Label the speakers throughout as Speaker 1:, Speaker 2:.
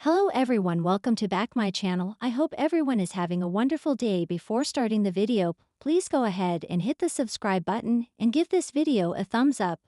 Speaker 1: Hello everyone, welcome to back my channel. I hope everyone is having a wonderful day. Before starting the video, please go ahead and hit the subscribe button and give this video a thumbs up.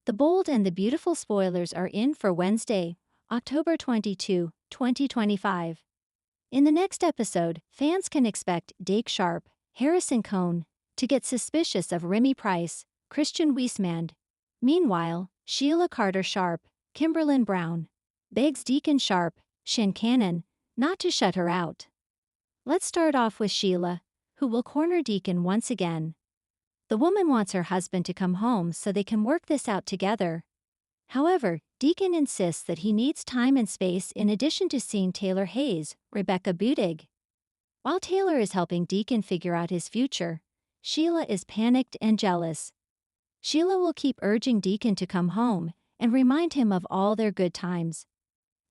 Speaker 1: The bold and the beautiful spoilers are in for Wednesday, October 22, 2025. In the next episode, fans can expect Deke Sharp, Harrison Cohn, to get suspicious of Remy Price, Christian Wiesmand. Meanwhile, Sheila Carter Sharp, Kimberlyn Brown, begs Deacon Sharp, Shannon, not to shut her out. Let's start off with Sheila, who will corner Deacon once again. The woman wants her husband to come home so they can work this out together. However, Deacon insists that he needs time and space in addition to seeing Taylor Hayes, Rebecca Budig. While Taylor is helping Deacon figure out his future, Sheila is panicked and jealous. Sheila will keep urging Deacon to come home and remind him of all their good times.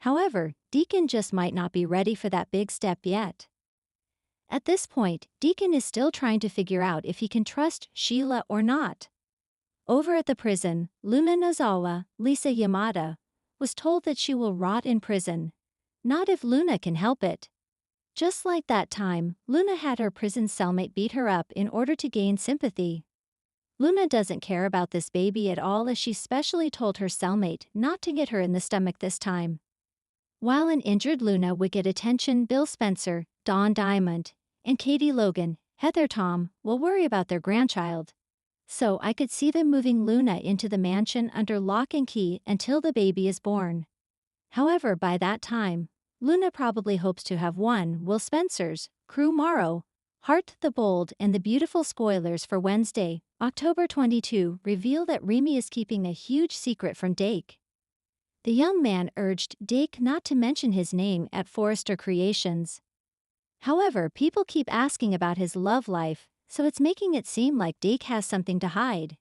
Speaker 1: However, Deacon just might not be ready for that big step yet. At this point, Deacon is still trying to figure out if he can trust Sheila or not. Over at the prison, Luna Nozawa, Lisa Yamada, was told that she will rot in prison. Not if Luna can help it. Just like that time, Luna had her prison cellmate beat her up in order to gain sympathy. Luna doesn't care about this baby at all, as she specially told her cellmate not to get her in the stomach this time. While an injured Luna would get attention, Bill Spencer, Dawn Diamond, and Katie Logan, Heather Tom, will worry about their grandchild. So I could see them moving Luna into the mansion under lock and key until the baby is born. However, by that time, Luna probably hopes to have won Will Spencer's Crew Morrow. Heart the Bold and the beautiful spoilers for Wednesday, October 22, reveal that Remy is keeping a huge secret from Deke. The young man urged Deke not to mention his name at Forrester Creations. However, people keep asking about his love life, so it's making it seem like Deke has something to hide.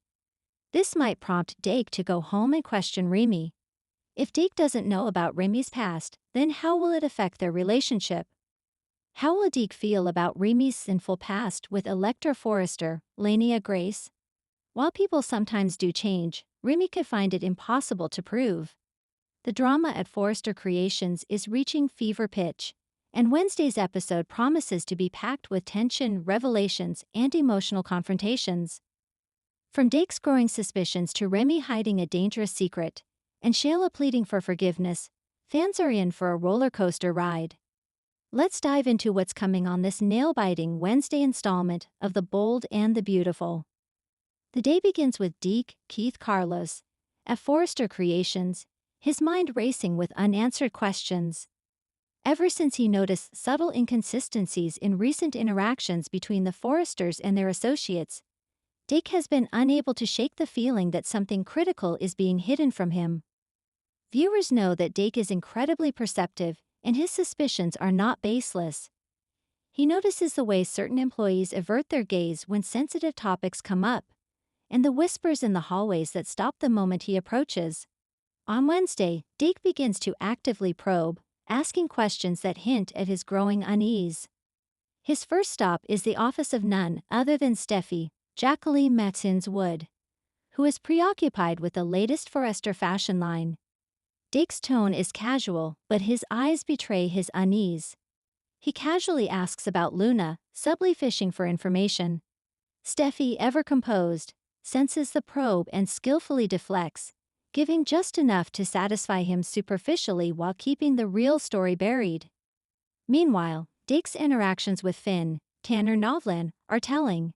Speaker 1: This might prompt Deke to go home and question Remy. If Deke doesn't know about Remy's past, then how will it affect their relationship? How will Deke feel about Remy's sinful past with Electra Forrester, Lania Grace? While people sometimes do change, Remy could find it impossible to prove. The drama at Forrester Creations is reaching fever pitch, and Wednesday's episode promises to be packed with tension, revelations, and emotional confrontations. From Dake's growing suspicions to Remy hiding a dangerous secret, and Sheila pleading for forgiveness, fans are in for a roller coaster ride. Let's dive into what's coming on this nail-biting Wednesday installment of The Bold and the Beautiful. The day begins with Deke, Keith Carlos, at Forrester Creations, his mind racing with unanswered questions. Ever since he noticed subtle inconsistencies in recent interactions between the Forresters and their associates, Deke has been unable to shake the feeling that something critical is being hidden from him. Viewers know that Deke is incredibly perceptive, and his suspicions are not baseless. He notices the way certain employees avert their gaze when sensitive topics come up, and the whispers in the hallways that stop the moment he approaches. On Wednesday, Deke begins to actively probe, asking questions that hint at his growing unease. His first stop is the office of none other than Steffi, Jacqueline Matsins Wood, who is preoccupied with the latest Forrester fashion line. Dake's tone is casual, but his eyes betray his unease. He casually asks about Luna, subtly fishing for information. Steffi, ever composed, senses the probe and skillfully deflects, giving just enough to satisfy him superficially while keeping the real story buried. Meanwhile, Dake's interactions with Finn, Tanner Novlan, are telling.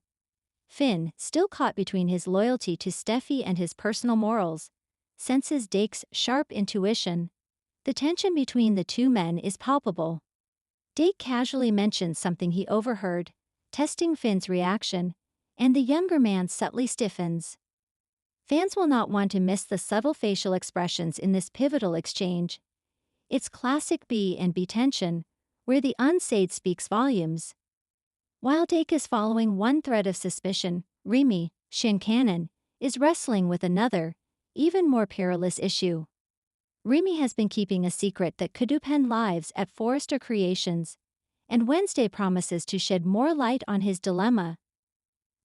Speaker 1: Finn, still caught between his loyalty to Steffi and his personal morals, senses Dake's sharp intuition. The tension between the two men is palpable. Deke casually mentions something he overheard, testing Finn's reaction, and the younger man subtly stiffens. Fans will not want to miss the subtle facial expressions in this pivotal exchange. It's classic B&B tension, where the unsaid speaks volumes. While Deke is following one thread of suspicion, Remy, Shannon, is wrestling with another, even more perilous issue. Remy has been keeping a secret that could upend lives at Forrester Creations, and Wednesday promises to shed more light on his dilemma.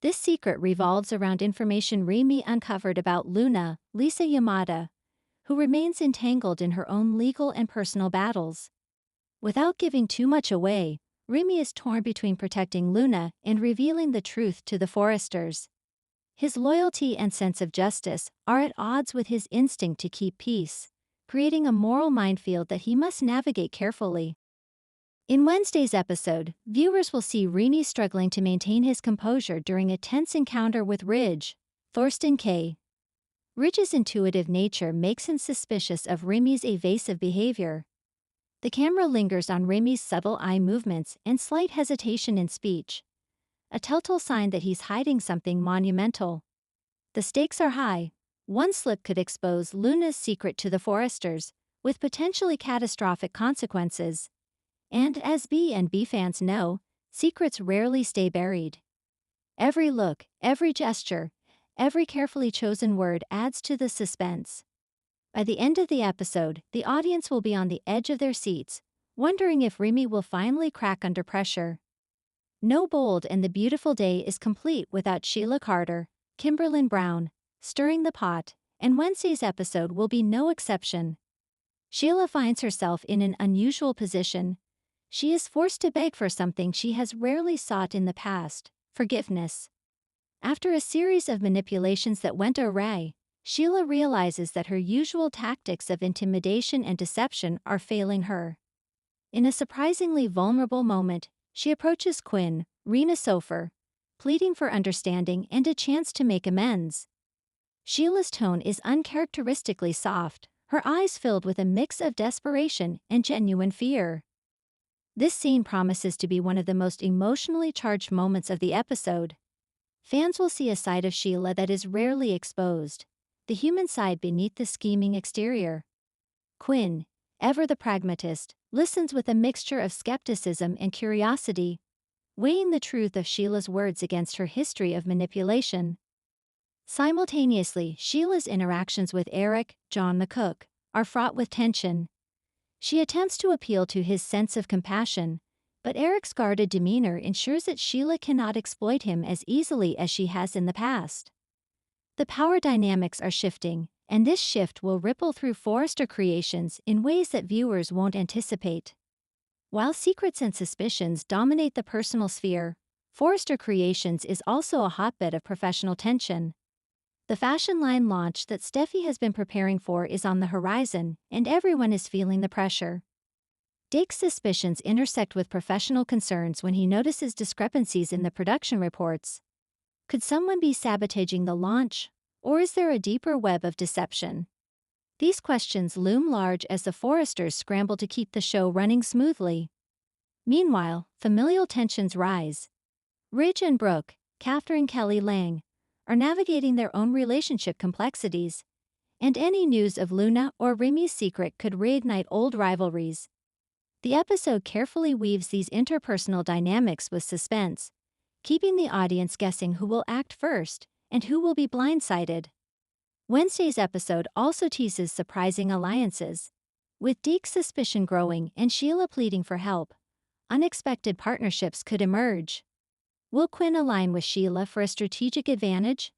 Speaker 1: This secret revolves around information Remy uncovered about Luna, Lisa Yamada, who remains entangled in her own legal and personal battles. Without giving too much away, Remy is torn between protecting Luna and revealing the truth to the Forresters. His loyalty and sense of justice are at odds with his instinct to keep peace, creating a moral minefield that he must navigate carefully. In Wednesday's episode, viewers will see Remy struggling to maintain his composure during a tense encounter with Ridge, Thorsten K. Ridge's intuitive nature makes him suspicious of Remy's evasive behavior. The camera lingers on Remy's subtle eye movements and slight hesitation in speech, a telltale sign that he's hiding something monumental. The stakes are high. One slip could expose Luna's secret to the Forresters, with potentially catastrophic consequences. And as B&B fans know, secrets rarely stay buried. Every look, every gesture, every carefully chosen word adds to the suspense. By the end of the episode, the audience will be on the edge of their seats, wondering if Remy will finally crack under pressure. No Bold and the Beautiful Day is complete without Sheila Carter, Kimberlyn Brown, stirring the pot, and Wednesday's episode will be no exception. Sheila finds herself in an unusual position. She is forced to beg for something she has rarely sought in the past: forgiveness. After a series of manipulations that went awry, Sheila realizes that her usual tactics of intimidation and deception are failing her. In a surprisingly vulnerable moment, she approaches Quinn, Rena Sofer, pleading for understanding and a chance to make amends. Sheila's tone is uncharacteristically soft, her eyes filled with a mix of desperation and genuine fear. This scene promises to be one of the most emotionally charged moments of the episode. Fans will see a side of Sheila that is rarely exposed, the human side beneath the scheming exterior. Quinn, ever the pragmatist, listens with a mixture of skepticism and curiosity, weighing the truth of Sheila's words against her history of manipulation. Simultaneously, Sheila's interactions with Eric, John the cook, are fraught with tension. She attempts to appeal to his sense of compassion, but Eric's guarded demeanor ensures that Sheila cannot exploit him as easily as she has in the past. The power dynamics are shifting, and this shift will ripple through Forrester creations in ways that viewers won't anticipate. While secrets and suspicions dominate the personal sphere, Forrester Creations is also a hotbed of professional tension. The fashion line launch that Steffi has been preparing for is on the horizon, and everyone is feeling the pressure. Deke's suspicions intersect with professional concerns when he notices discrepancies in the production reports. Could someone be sabotaging the launch, or is there a deeper web of deception? These questions loom large as the Forresters scramble to keep the show running smoothly. Meanwhile, familial tensions rise. Ridge and Brooke, Catherine Kelly Lang, are navigating their own relationship complexities, and any news of Luna or Remy's secret could reignite old rivalries. The episode carefully weaves these interpersonal dynamics with suspense, keeping the audience guessing who will act first and who will be blindsided. Wednesday's episode also teases surprising alliances. With Deke's suspicion growing and Sheila pleading for help, unexpected partnerships could emerge. Will Quinn align with Sheila for a strategic advantage?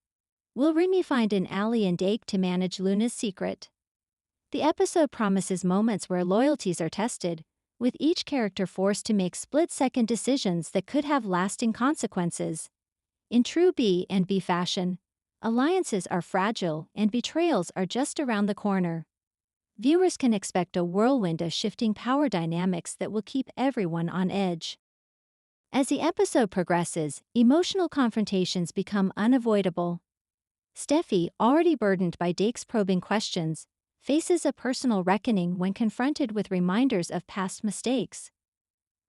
Speaker 1: Will Remy find an ally in Deke to manage Luna's secret? The episode promises moments where loyalties are tested, with each character forced to make split-second decisions that could have lasting consequences. In true B&B fashion, alliances are fragile and betrayals are just around the corner. Viewers can expect a whirlwind of shifting power dynamics that will keep everyone on edge. As the episode progresses, emotional confrontations become unavoidable. Steffi, already burdened by Deke's probing questions, faces a personal reckoning when confronted with reminders of past mistakes.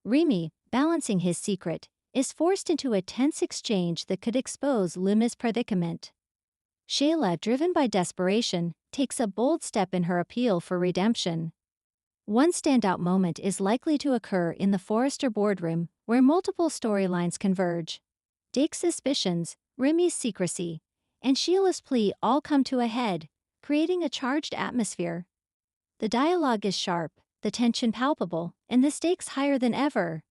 Speaker 1: Remy, balancing his secret, is forced into a tense exchange that could expose Luna's predicament. Sheila, driven by desperation, takes a bold step in her appeal for redemption. One standout moment is likely to occur in the Forrester boardroom, where multiple storylines converge. Deke's suspicions, Remy's secrecy, and Sheila's plea all come to a head, creating a charged atmosphere. The dialogue is sharp, the tension palpable, and the stakes higher than ever.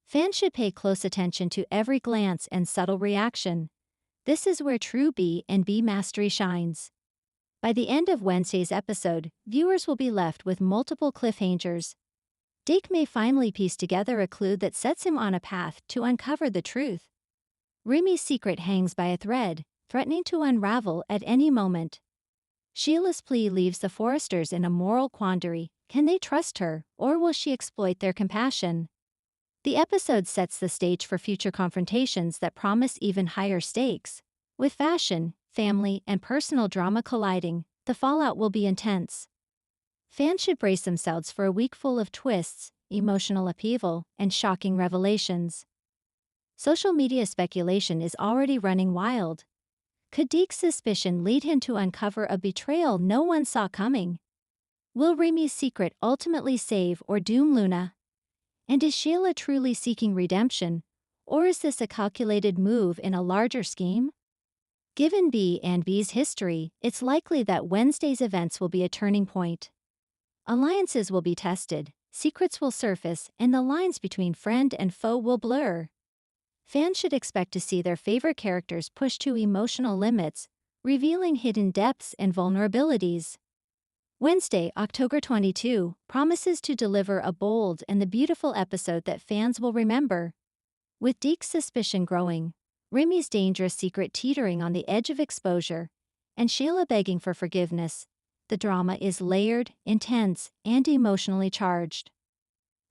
Speaker 1: Fans should pay close attention to every glance and subtle reaction. This is where true B&B mastery shines. By the end of Wednesday's episode, viewers will be left with multiple cliffhangers. Deke may finally piece together a clue that sets him on a path to uncover the truth. Remy's secret hangs by a thread, threatening to unravel at any moment. Sheila's plea leaves the Forresters in a moral quandary. Can they trust her, or will she exploit their compassion? The episode sets the stage for future confrontations that promise even higher stakes. With fashion, family, and personal drama colliding, the fallout will be intense. Fans should brace themselves for a week full of twists, emotional upheaval, and shocking revelations. Social media speculation is already running wild. Could Deke's suspicion lead him to uncover a betrayal no one saw coming? Will Remy's secret ultimately save or doom Luna? And is Sheila truly seeking redemption, or is this a calculated move in a larger scheme? Given B&B's history, it's likely that Wednesday's events will be a turning point. Alliances will be tested, secrets will surface, and the lines between friend and foe will blur. Fans should expect to see their favorite characters pushed to emotional limits, revealing hidden depths and vulnerabilities. Wednesday, October 22, promises to deliver a bold and the beautiful episode that fans will remember. With Deke's suspicion growing, Remy's dangerous secret teetering on the edge of exposure, and Sheila begging for forgiveness, the drama is layered, intense, and emotionally charged.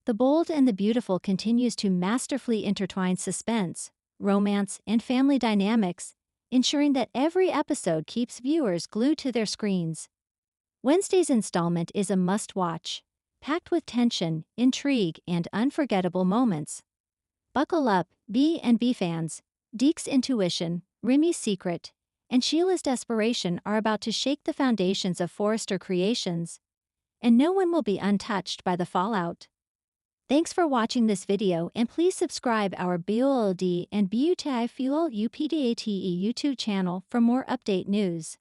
Speaker 1: The Bold and the Beautiful continues to masterfully intertwine suspense, romance, and family dynamics, ensuring that every episode keeps viewers glued to their screens. Wednesday's installment is a must-watch, packed with tension, intrigue, and unforgettable moments. Buckle up, B&B fans. Deke's intuition, Remy's secret, and Sheila's desperation are about to shake the foundations of Forrester creations, and no one will be untouched by the fallout. Thanks for watching this video, and please subscribe our BOLD and BUTI Fuel UPDATE YouTube channel for more update news.